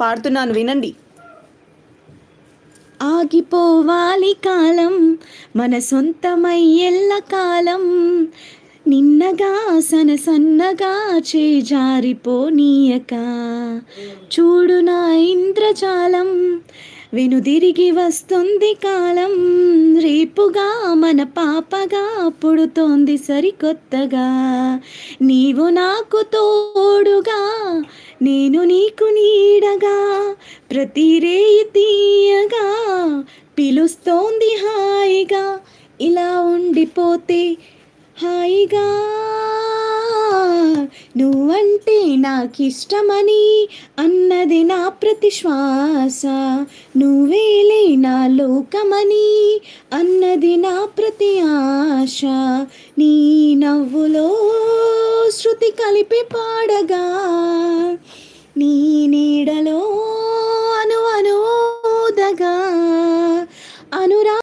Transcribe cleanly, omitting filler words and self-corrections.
పాడుతున్నాను వినండి. ఆగిపోవాలి కాలం మన సొంతమై ఎల్లకాలం, నిన్నగా సన్నగా చేజారిపోనీయక, చూడు నా ఇంద్రజాలం వెనుదిరిగి వస్తుంది కాలం, రేపుగా మన పాపగా పుడుతోంది సరికొత్తగా, నీవు నాకు తోడుగా నేను నీకు నీడగా, ప్రతి రేయి తీయగా పిలుస్తోంది హాయిగా, ఇలా ఉండిపోతే హాయిగా, నువ్వంటే నాకిష్టమని అన్నది నా ప్రతి శ్వాస, నువ్వేలే నా లోకమని అన్నది నా ప్రతి ఆశ, నీ నవ్వులో శృతి కలిపి పాడగా, నీ నీడలో అను అనుదగా అనురా